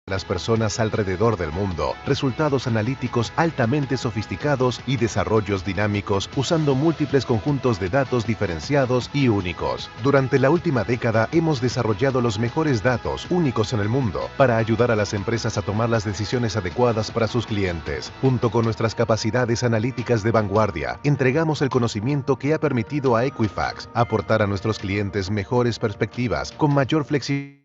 las personas alrededor del mundo, resultados analíticos altamente sofisticados y desarrollos dinámicos usando múltiples conjuntos de datos diferenciados y únicos. Durante la última década hemos desarrollado los mejores datos únicos en el mundo para ayudar a las empresas a tomar las decisiones adecuadas para sus clientes. Junto con nuestras capacidades analíticas de vanguardia, entregamos el conocimiento que ha permitido a Equifax aportar a nuestros clientes mejores perspectivas, con mayor flexibilidad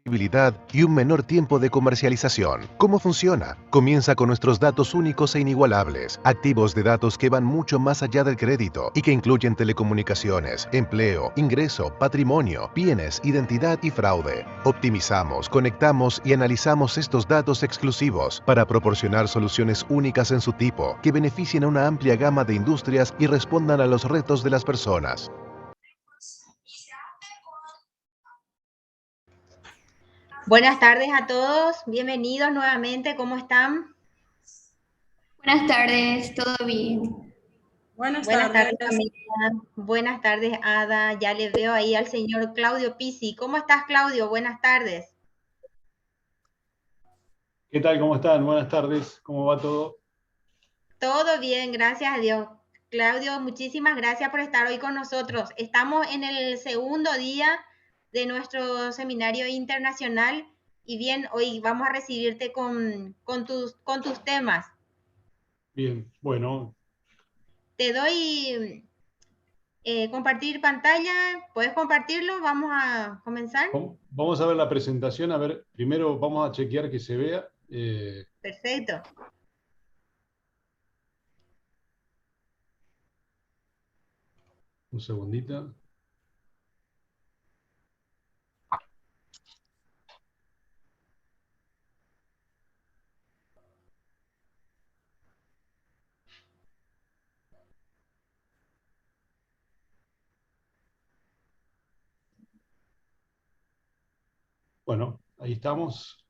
y un menor tiempo de comercialización. ¿Cómo funciona? Comienza con nuestros datos únicos e inigualables, activos de datos que van mucho más allá del crédito y que incluyen telecomunicaciones, empleo, ingreso, patrimonio, bienes, identidad y fraude. Optimizamos, conectamos y analizamos estos datos exclusivos para proporcionar soluciones únicas en su tipo, que beneficien a una amplia gama de industrias y respondan a los retos de las personas. Buenas tardes a todos, bienvenidos nuevamente, ¿cómo están? Buenas tardes, ¿todo bien? Buenas tardes, Camila. Buenas tardes, Ada. Ya le veo ahí al señor Claudio Pizzi. ¿Cómo estás, Claudio? Buenas tardes. ¿Qué tal? ¿Cómo están? Buenas tardes. ¿Cómo va todo? Todo bien, gracias a Dios. Claudio, muchísimas gracias por estar hoy con nosotros. Estamos en el segundo día de nuestro seminario internacional y bien, hoy vamos a recibirte con tus temas. Bien, bueno. Te doy compartir pantalla, ¿puedes compartirlo? Vamos a comenzar. Vamos a ver la presentación. A ver, primero vamos a chequear que se vea. Perfecto. Un segundito. Bueno, ahí estamos.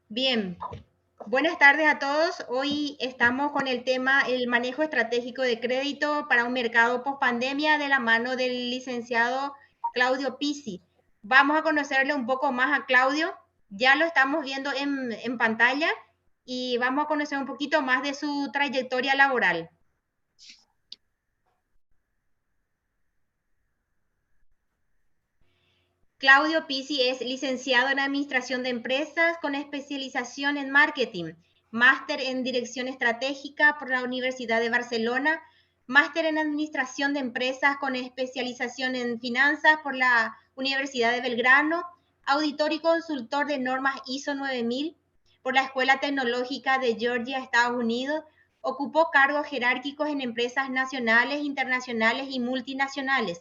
Bien, buenas tardes a todos. Hoy estamos con el tema el manejo estratégico de crédito para un mercado post-pandemia de la mano del licenciado Claudio Pizzi. Vamos a conocerle un poco más a Claudio. Ya lo estamos viendo en pantalla y vamos a conocer un poquito más de su trayectoria laboral. Claudio Pizzi es licenciado en Administración de Empresas con especialización en Marketing, máster en Dirección Estratégica por la Universidad de Barcelona, máster en Administración de Empresas con especialización en Finanzas por la Universidad de Belgrano, auditor y consultor de normas ISO 9000 por la Escuela Tecnológica de Georgia, Estados Unidos. Ocupó cargos jerárquicos en empresas nacionales, internacionales y multinacionales.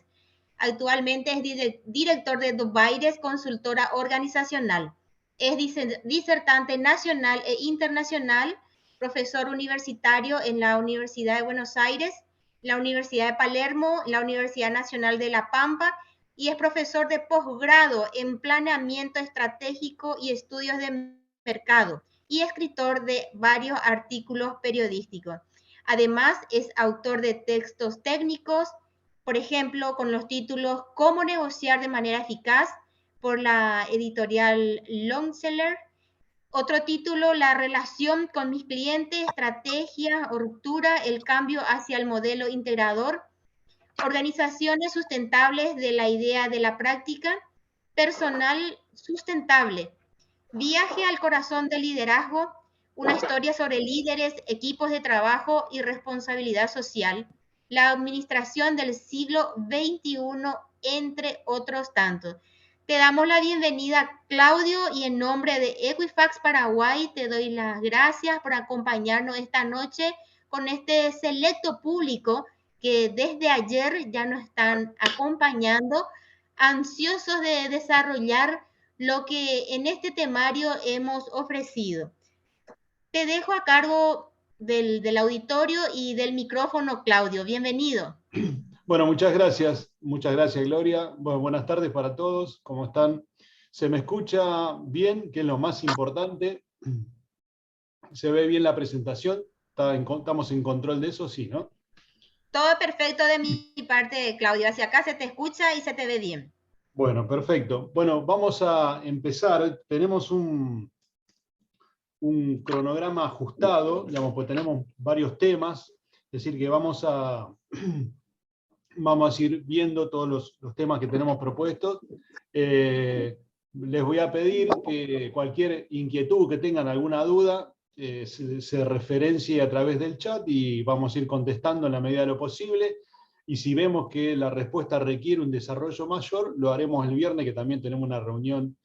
Actualmente es director de Dubaires Consultora Organizacional. Es disertante nacional e internacional, profesor universitario en la Universidad de Buenos Aires, la Universidad de Palermo, la Universidad Nacional de La Pampa y es profesor de posgrado en planeamiento estratégico y estudios de mercado y escritor de varios artículos periodísticos. Además, es autor de textos técnicos, por ejemplo, con los títulos Cómo negociar de manera eficaz por la editorial Longseller. Otro título, La relación con mis clientes, estrategia o ruptura, el cambio hacia el modelo integrador. Organizaciones sustentables de la idea de la práctica. Personal sustentable. Viaje al corazón del liderazgo, una historia sobre líderes, equipos de trabajo y responsabilidad social, la administración del siglo XXI, entre otros tantos. Te damos la bienvenida, Claudio, y en nombre de Equifax Paraguay te doy las gracias por acompañarnos esta noche con este selecto público que desde ayer ya nos están acompañando, ansiosos de desarrollar lo que en este temario hemos ofrecido. Te dejo a cargo del auditorio y del micrófono, Claudio. Bienvenido. Bueno, muchas gracias, Gloria. Bueno, buenas tardes para todos, ¿cómo están? ¿Se me escucha bien? Que es lo más importante. ¿Se ve bien la presentación? ¿Estamos en control de eso? Sí, ¿no? Todo perfecto de mi parte, Claudio. Hacia acá se te escucha y se te ve bien. Bueno, perfecto. Bueno, vamos a empezar. Tenemos un cronograma ajustado, digamos, pues tenemos varios temas, es decir, que vamos a ir viendo todos los temas que tenemos propuestos. Les voy a pedir que cualquier inquietud que tengan, alguna duda, se referencie a través del chat y vamos a ir contestando en la medida de lo posible. Y si vemos que la respuesta requiere un desarrollo mayor, lo haremos el viernes, que también tenemos una reunión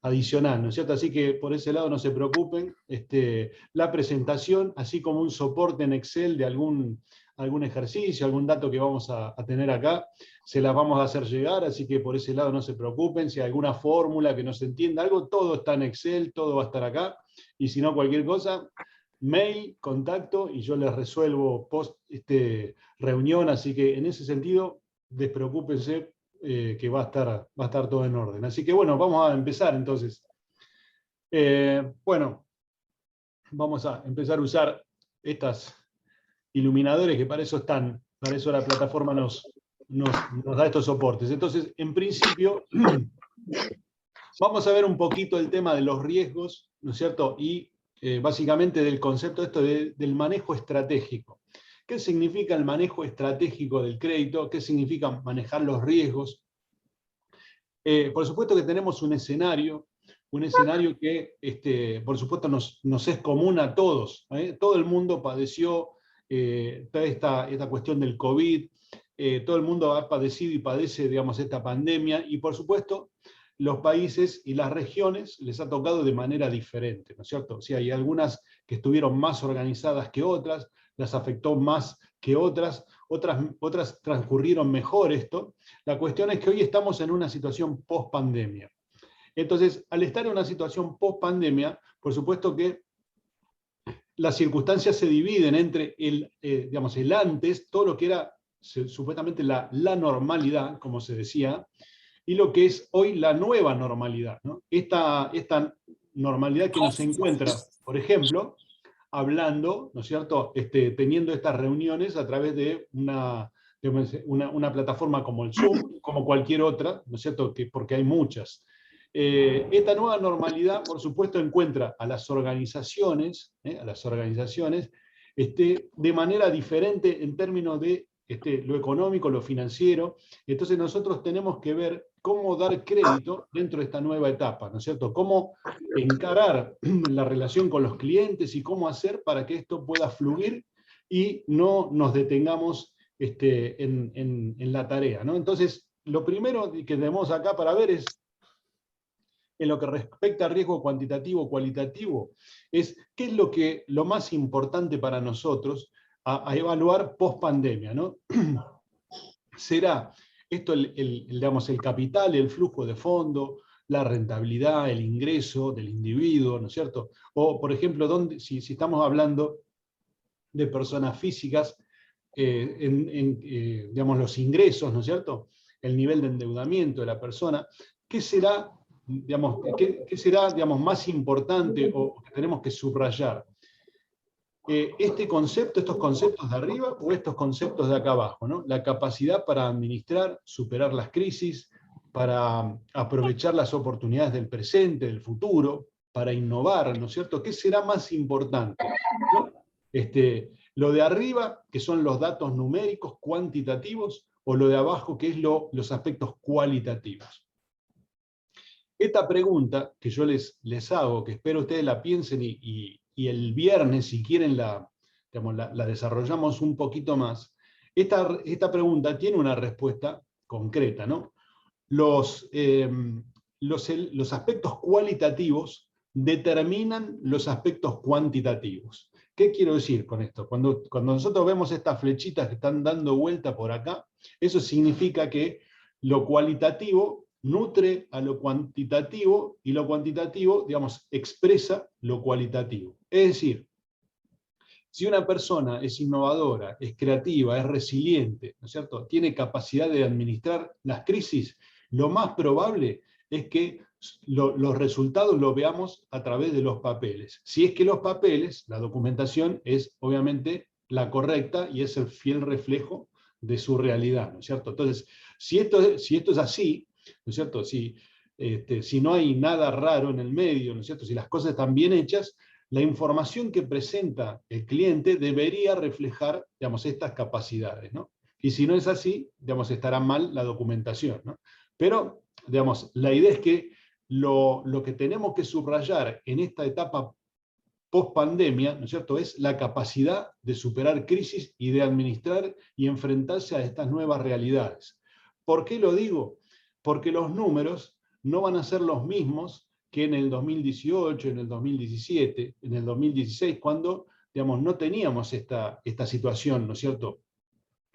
adicional, ¿no es cierto? Así que por ese lado no se preocupen. La presentación, así como un soporte en Excel de algún ejercicio, algún dato que vamos a tener acá, se las vamos a hacer llegar, así que por ese lado no se preocupen. Si hay alguna fórmula que no se entienda algo, todo está en Excel, todo va a estar acá, y si no, cualquier cosa, mail, contacto, y yo les resuelvo post reunión, así que en ese sentido, despreocúpense, que va a estar todo en orden. Así que bueno, vamos a empezar entonces. Bueno, vamos a empezar a usar estas iluminadores que para eso están, para eso la plataforma nos da estos soportes. Entonces, en principio, vamos a ver un poquito el tema de los riesgos, ¿no es cierto? Y básicamente del concepto esto del manejo estratégico. ¿Qué significa el manejo estratégico del crédito? ¿Qué significa manejar los riesgos? Por supuesto que tenemos un escenario que, por supuesto, nos es común a todos. Todo el mundo padeció toda esta cuestión del COVID, todo el mundo ha padecido y padece, digamos, esta pandemia, y por supuesto, los países y las regiones les ha tocado de manera diferente, ¿no es cierto? O sea, hay algunas que estuvieron más organizadas que otras, las afectó más que otras transcurrieron mejor esto. La cuestión es que hoy estamos en una situación post-pandemia. Entonces, al estar en una situación post-pandemia, por supuesto que las circunstancias se dividen entre digamos, el antes, todo lo que era supuestamente la normalidad, como se decía, y lo que es hoy la nueva normalidad, ¿no? Esta normalidad que nos encuentra, por ejemplo, hablando, ¿no es cierto?, teniendo estas reuniones a través de una plataforma como el Zoom, como cualquier otra, ¿no es cierto?, porque hay muchas. Esta nueva normalidad, por supuesto, encuentra a las organizaciones de manera diferente en términos de lo económico, lo financiero. Entonces nosotros tenemos que ver cómo dar crédito dentro de esta nueva etapa, ¿no es cierto? Cómo encarar la relación con los clientes y cómo hacer para que esto pueda fluir y no nos detengamos en la tarea, ¿no? Entonces, lo primero que tenemos acá para ver es, en lo que respecta a riesgo cuantitativo o cualitativo, es qué es lo más importante para nosotros a evaluar post pandemia, ¿no? ¿Será esto digamos, el capital, el flujo de fondo, la rentabilidad, el ingreso del individuo, ¿no es cierto? O, por ejemplo, si estamos hablando de personas físicas, digamos, los ingresos, ¿no es cierto? El nivel de endeudamiento de la persona, ¿qué será, digamos, digamos, más importante o que tenemos que subrayar? Estos conceptos de arriba o estos conceptos de acá abajo, ¿no? La capacidad para administrar, superar las crisis, para aprovechar las oportunidades del presente, del futuro, para innovar, ¿no es cierto? ¿Qué será más importante? ¿No? Lo de arriba, que son los datos numéricos, cuantitativos, o lo de abajo, que es los aspectos cualitativos. Esta pregunta que yo les hago, que espero ustedes la piensen y el viernes, si quieren, la desarrollamos un poquito más. Esta pregunta tiene una respuesta concreta, ¿no? Los aspectos cualitativos determinan los aspectos cuantitativos. ¿Qué quiero decir con esto? Cuando nosotros vemos estas flechitas que están dando vuelta por acá, eso significa que lo cualitativo nutre a lo cuantitativo y lo cuantitativo, digamos, expresa lo cualitativo. Es decir, si una persona es innovadora, es creativa, es resiliente, ¿no es cierto?, tiene capacidad de administrar las crisis, lo más probable es que los resultados los veamos a través de los papeles. Si es que los papeles, la documentación es obviamente la correcta y es el fiel reflejo de su realidad, ¿no es cierto? Entonces, si esto es así, ¿no es cierto? Si no hay nada raro en el medio, ¿no es cierto? Si las cosas están bien hechas, la información que presenta el cliente debería reflejar, digamos, estas capacidades, ¿no? Y si no es así, digamos, estará mal la documentación, ¿no? Pero, digamos, la idea es que lo que tenemos que subrayar en esta etapa post-pandemia, ¿no es cierto?, es la capacidad de superar crisis y de administrar y enfrentarse a estas nuevas realidades. ¿Por qué lo digo? Porque los números no van a ser los mismos que en el 2018, en el 2017, en el 2016, cuando, digamos, no teníamos esta situación, ¿no es cierto?,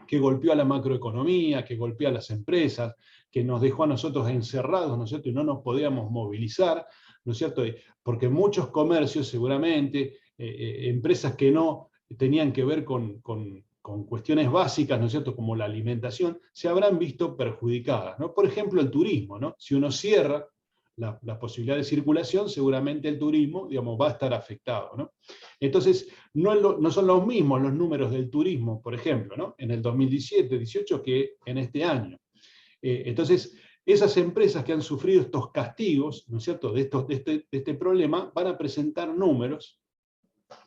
que golpeó a la macroeconomía, que golpeó a las empresas, que nos dejó a nosotros encerrados, ¿no es cierto?, y no nos podíamos movilizar, ¿no es cierto?, porque muchos comercios seguramente, empresas que no tenían que ver con cuestiones básicas, ¿no es cierto?, como la alimentación, se habrán visto perjudicadas, ¿no? Por ejemplo, el turismo, ¿no? Si uno cierra la posibilidad de circulación, seguramente el turismo, digamos, va a estar afectado, ¿no? Entonces, no son los mismos los números del turismo, por ejemplo, ¿no?, en el 2017-18 que en este año. Entonces, esas empresas que han sufrido estos castigos, ¿no es cierto?, de este problema, van a presentar números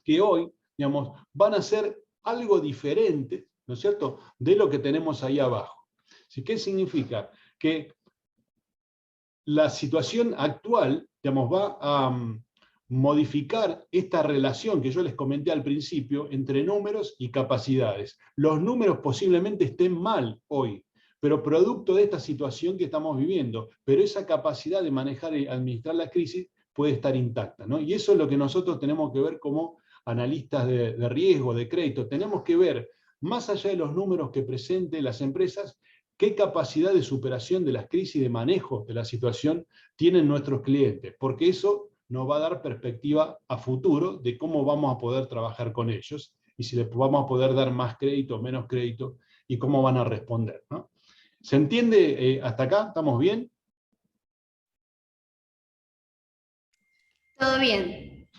que hoy, digamos, van a ser algo diferente, ¿no es cierto?, de lo que tenemos ahí abajo. ¿Sí? ¿Qué significa? Que la situación actual, digamos, va a modificar esta relación que yo les comenté al principio entre números y capacidades. Los números posiblemente estén mal hoy, pero producto de esta situación que estamos viviendo, pero esa capacidad de manejar y administrar la crisis puede estar intacta, ¿no? Y eso es lo que nosotros tenemos que ver como analistas de riesgo, de crédito. Tenemos que ver, más allá de los números que presenten las empresas, qué capacidad de superación de las crisis, de manejo de la situación tienen nuestros clientes, porque eso nos va a dar perspectiva a futuro de cómo vamos a poder trabajar con ellos y si les vamos a poder dar más crédito o menos crédito y cómo van a responder, ¿no? ¿Se entiende hasta acá? ¿Estamos bien? Todo bien.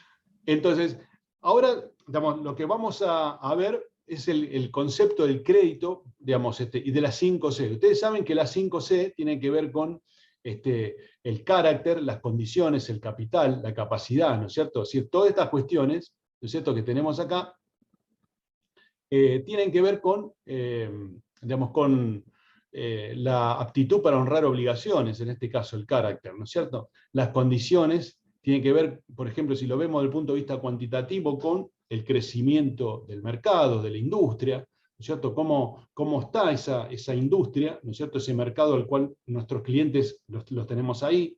Entonces, ahora, digamos, lo que vamos a ver es el concepto del crédito, digamos, y de las 5C. Ustedes saben que las 5C tienen que ver con el carácter, las condiciones, el capital, la capacidad, ¿no es cierto? Es decir, todas estas cuestiones, ¿no es cierto?, que tenemos acá, tienen que ver con, digamos, con la aptitud para honrar obligaciones, en este caso el carácter, ¿no es cierto? Las condiciones tienen que ver, por ejemplo, si lo vemos desde el punto de vista cuantitativo, con el crecimiento del mercado, de la industria, ¿no es cierto? ¿Cómo está esa industria, ¿no es cierto?, ese mercado al cual nuestros clientes los tenemos ahí.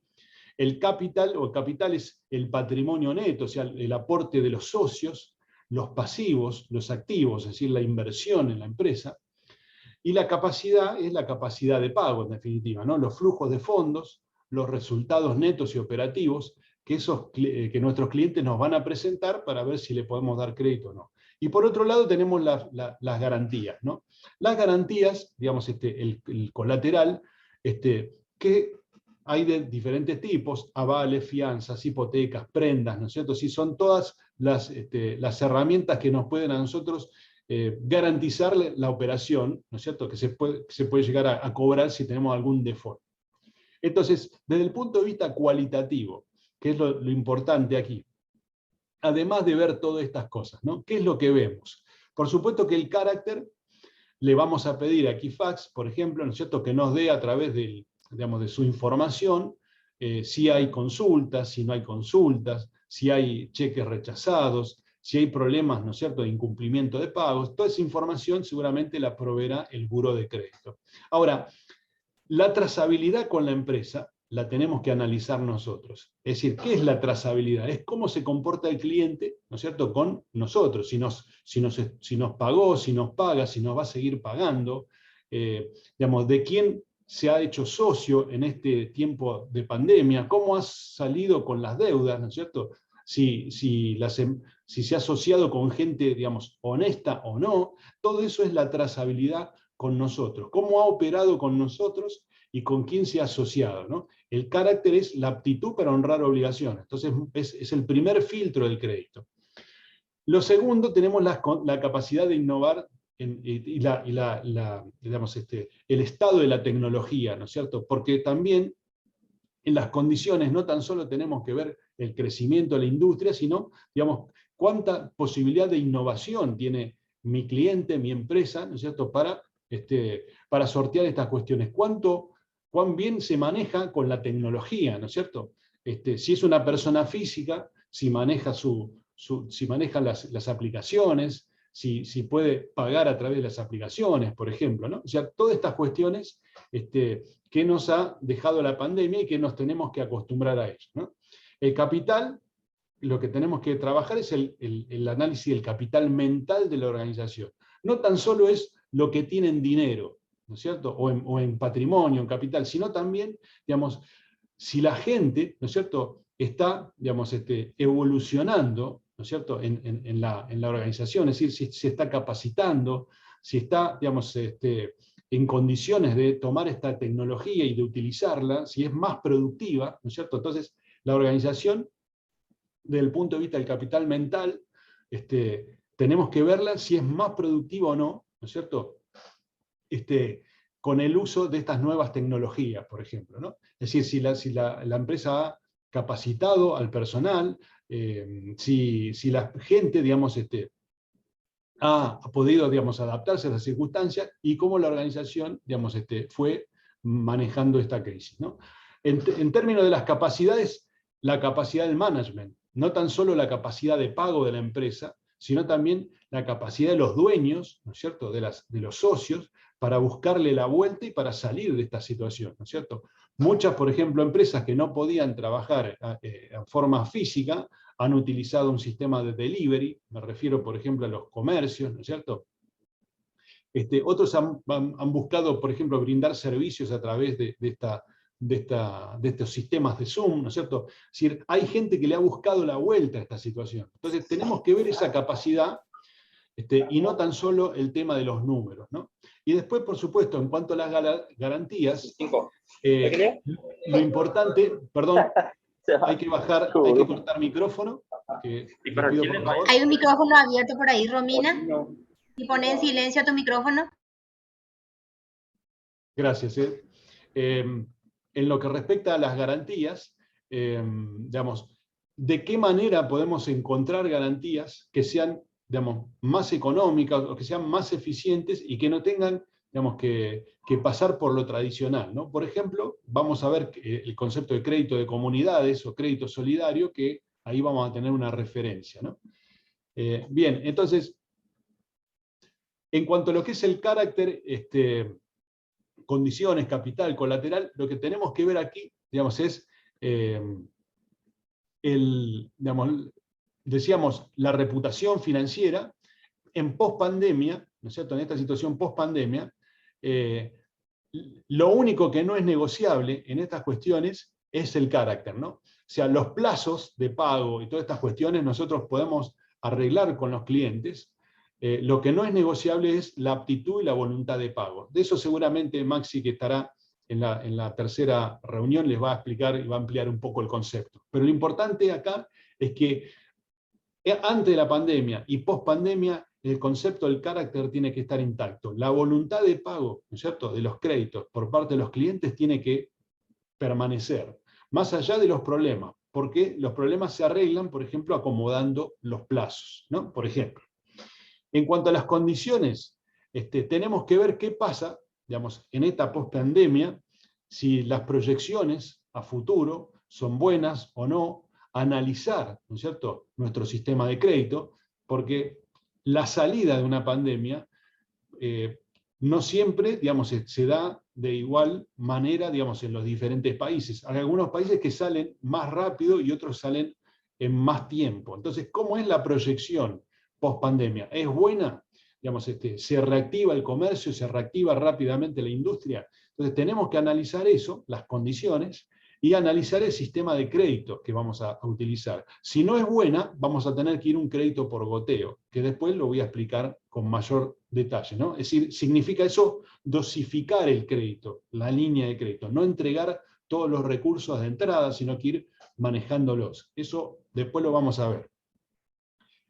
El capital es el patrimonio neto, o sea, el aporte de los socios, los pasivos, los activos, es decir, la inversión en la empresa. Y la capacidad es la capacidad de pago, en definitiva, ¿no? Los flujos de fondos, los resultados netos y operativos que nuestros clientes nos van a presentar para ver si le podemos dar crédito o no. Y por otro lado tenemos las garantías, ¿no? Las garantías, digamos, el colateral, que hay de diferentes tipos: avales, fianzas, hipotecas, prendas, ¿no es cierto? Sí, son todas las herramientas que nos pueden a nosotros garantizar la operación, ¿no es cierto?, que se puede llegar a cobrar si tenemos algún default. Entonces, desde el punto de vista cualitativo, que es lo importante aquí, además de ver todas estas cosas, ¿no?, ¿qué es lo que vemos? Por supuesto que el carácter, le vamos a pedir a Equifax, por ejemplo, ¿no es cierto?, que nos dé a través de su información si hay consultas, si no hay consultas, si hay cheques rechazados, si hay problemas, ¿no es cierto?, de incumplimiento de pagos. Toda esa información seguramente la proveerá el buró de crédito. Ahora, la trazabilidad con la empresa la tenemos que analizar nosotros. Es decir, ¿qué es la trazabilidad? Es cómo se comporta el cliente, ¿no es cierto?, con nosotros. Si nos pagó, si nos paga, si nos va a seguir pagando, digamos, de quién se ha hecho socio en este tiempo de pandemia, cómo ha salido con las deudas, ¿no es cierto?, si se ha asociado con gente, digamos, honesta o no. Todo eso es la trazabilidad con nosotros, cómo ha operado con nosotros y con quién se ha asociado, ¿no? El carácter es la aptitud para honrar obligaciones. Entonces es el primer filtro del crédito. Lo segundo, tenemos la capacidad de innovar digamos, el estado de la tecnología, ¿no es cierto? Porque también en las condiciones no tan solo tenemos que ver el crecimiento de la industria, sino, digamos, cuánta posibilidad de innovación tiene mi cliente, mi empresa, ¿no es cierto?, para sortear estas cuestiones. Cuán bien se maneja con la tecnología, ¿no es cierto? Si es una persona física, si maneja, si maneja las aplicaciones, si puede pagar a través de las aplicaciones, por ejemplo, ¿no? O sea, todas estas cuestiones que nos ha dejado la pandemia y que nos tenemos que acostumbrar a ello, ¿no? El capital, lo que tenemos que trabajar es el análisis del capital mental de la organización. No tan solo es lo que tiene en dinero, ¿no es cierto? O en patrimonio, en capital, sino también, digamos, si la gente, ¿no es cierto?, está, digamos, evolucionando, ¿no es cierto?, en la organización, es decir, si se está capacitando, si está, digamos, en condiciones de tomar esta tecnología y de utilizarla, si es más productiva, ¿no es cierto? Entonces, la organización, desde el punto de vista del capital mental, tenemos que verla si es más productiva o no, ¿no es cierto?, con el uso de estas nuevas tecnologías, por ejemplo, ¿no? Es decir, si la empresa ha capacitado al personal, si la gente, digamos, ha podido, digamos, adaptarse a las circunstancias y cómo la organización, digamos, fue manejando esta crisis, ¿no? En términos de las capacidades, la capacidad del management, no tan solo la capacidad de pago de la empresa, sino también la capacidad de los dueños, ¿no es cierto?, de los socios, para buscarle la vuelta y para salir de esta situación, ¿no es cierto? Muchas, por ejemplo, empresas que no podían trabajar en forma física, han utilizado un sistema de delivery, me refiero, por ejemplo, a los comercios, ¿no es cierto? Otros han buscado, por ejemplo, brindar servicios a través de estos sistemas de Zoom, ¿no es cierto? Es decir, hay gente que le ha buscado la vuelta a esta situación. Entonces tenemos que ver esa capacidad y no tan solo el tema de los números, ¿no? Y después, por supuesto, en cuanto a las garantías, lo importante, perdón, hay que cortar micrófono. Les pido, por favor. Hay un micrófono abierto por ahí, Romina. Y pone en silencio tu micrófono. Gracias. En lo que respecta a las garantías, digamos, ¿de qué manera podemos encontrar garantías que sean, digamos, más económicas o que sean más eficientes y que no tengan, digamos, que pasar por lo tradicional, ¿no? Por ejemplo, vamos a ver el concepto de crédito de comunidades o crédito solidario, que ahí vamos a tener una referencia, ¿no? Bien, entonces, en cuanto a lo que es el carácter, condiciones, capital, colateral, lo que tenemos que ver aquí, digamos, es digamos, decíamos, la reputación financiera en pospandemia, ¿no es cierto?, en esta situación pospandemia, lo único que no es negociable en estas cuestiones es el carácter, ¿no? O sea, los plazos de pago y todas estas cuestiones nosotros podemos arreglar con los clientes. Lo que no es negociable es la aptitud y la voluntad de pago. De eso seguramente Maxi, que estará en la tercera reunión, les va a explicar y va a ampliar un poco el concepto. Pero lo importante acá es que antes de la pandemia y post pandemia, el concepto del carácter tiene que estar intacto. La voluntad de pago, ¿no es cierto?, de los créditos por parte de los clientes tiene que permanecer, más allá de los problemas, porque los problemas se arreglan, por ejemplo, acomodando los plazos, ¿no? Por ejemplo. En cuanto a las condiciones, tenemos que ver qué pasa, digamos, en esta post-pandemia, si las proyecciones a futuro son buenas o no, analizar, ¿no es cierto?, nuestro sistema de crédito, porque la salida de una pandemia no siempre, digamos, se da de igual manera, digamos, en los diferentes países. Hay algunos países que salen más rápido y otros salen en más tiempo. Entonces, ¿cómo es la proyección post-pandemia? ¿Es buena? Digamos, ¿se reactiva el comercio? ¿Se reactiva rápidamente la industria? Entonces tenemos que analizar eso, las condiciones, y analizar el sistema de crédito que vamos a utilizar. Si no es buena, vamos a tener que ir a un crédito por goteo, que después lo voy a explicar con mayor detalle, ¿no? Es decir, significa eso dosificar el crédito, la línea de crédito, no entregar todos los recursos de entrada, sino que ir manejándolos. Eso después lo vamos a ver.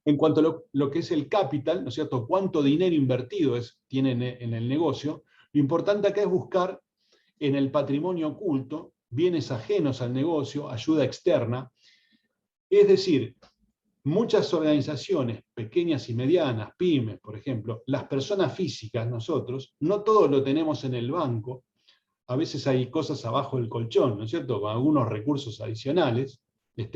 En cuanto a lo que es el capital, ¿no es cierto?, cuánto dinero invertido tiene en el negocio, lo importante acá es buscar en el patrimonio oculto bienes ajenos al negocio, ayuda externa. Es decir, muchas organizaciones, pequeñas y medianas, pymes, por ejemplo, las personas físicas, nosotros, no todo lo tenemos en el banco. A veces hay cosas abajo del colchón, ¿no es cierto?, con algunos recursos adicionales.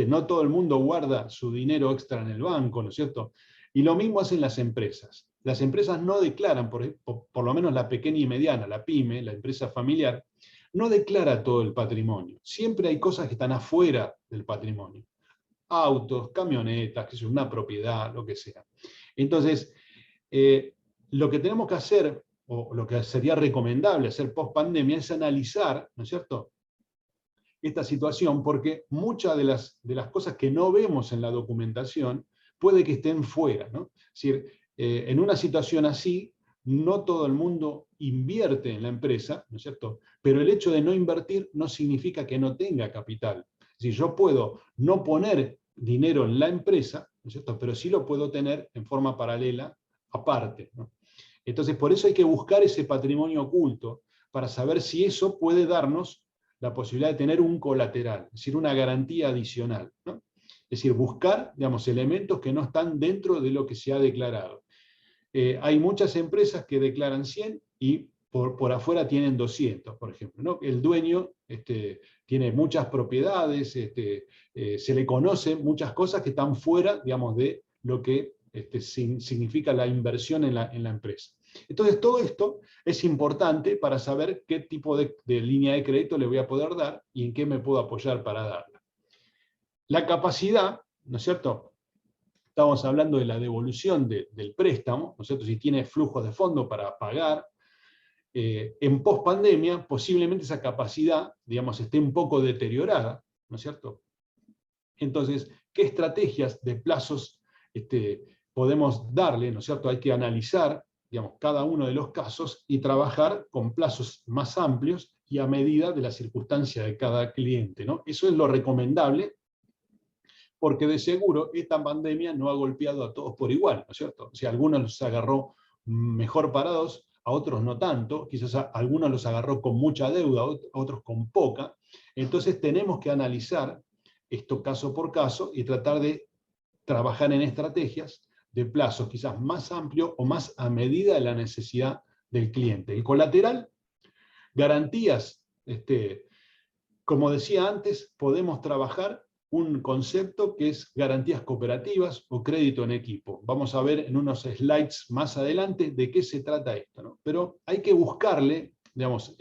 No todo el mundo guarda su dinero extra en el banco, ¿no es cierto? Y lo mismo hacen las empresas. Las empresas no declaran, por lo menos la pequeña y mediana, la pyme, la empresa familiar, no declara todo el patrimonio. Siempre hay cosas que están afuera del patrimonio. Autos, camionetas, que es una propiedad, lo que sea. Entonces, lo que tenemos que hacer, o lo que sería recomendable hacer post pandemia, es analizar, ¿no es cierto?, esta situación, porque muchas de las cosas que no vemos en la documentación puede que estén fuera, ¿no? Es decir, en una situación así, no todo el mundo invierte en la empresa, ¿no es cierto?, pero el hecho de no invertir no significa que no tenga capital. Es decir, yo puedo no poner dinero en la empresa, ¿no es cierto?, pero sí lo puedo tener en forma paralela, aparte, ¿no? Entonces, por eso hay que buscar ese patrimonio oculto, para saber si eso puede darnos la posibilidad de tener un colateral, es decir, una garantía adicional, ¿no? Es decir, buscar, digamos, elementos que no están dentro de lo que se ha declarado. Hay muchas empresas que declaran 100 y por afuera tienen 200, por ejemplo, ¿no? El dueño tiene muchas propiedades, se le conocen muchas cosas que están fuera, digamos, de lo que significa la inversión en la empresa. Entonces, todo esto es importante para saber qué tipo de línea de crédito le voy a poder dar y en qué me puedo apoyar para darla. La capacidad, ¿no es cierto? Estamos hablando de la devolución del préstamo, ¿no es cierto? Si tiene flujos de fondo para pagar. En post-pandemia, posiblemente esa capacidad, digamos, esté un poco deteriorada, ¿no es cierto? Entonces, ¿qué estrategias de plazos podemos darle, ¿no es cierto? Hay que analizar, digamos, cada uno de los casos y trabajar con plazos más amplios y a medida de la circunstancia de cada cliente, ¿no? Eso es lo recomendable, porque de seguro esta pandemia no ha golpeado a todos por igual, ¿no es cierto? O sea, a algunos los agarró mejor parados, a otros no tanto, quizás a algunos los agarró con mucha deuda, a otros con poca. Entonces tenemos que analizar esto caso por caso y tratar de trabajar en estrategias de plazos quizás más amplios o más a medida de la necesidad del cliente. El colateral, garantías, como decía antes, podemos trabajar un concepto que es garantías cooperativas o crédito en equipo. Vamos a ver en unos slides más adelante de qué se trata esto, ¿no? Pero hay que buscarle, digamos,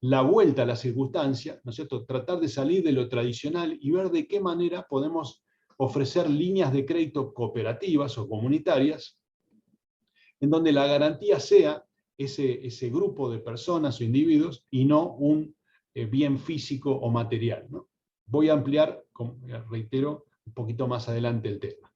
la vuelta a la circunstancia, ¿no es cierto?, tratar de salir de lo tradicional y ver de qué manera podemos ofrecer líneas de crédito cooperativas o comunitarias, en donde la garantía sea ese grupo de personas o individuos y no un bien físico o material, ¿no? Voy a ampliar, como reitero, un poquito más adelante el tema.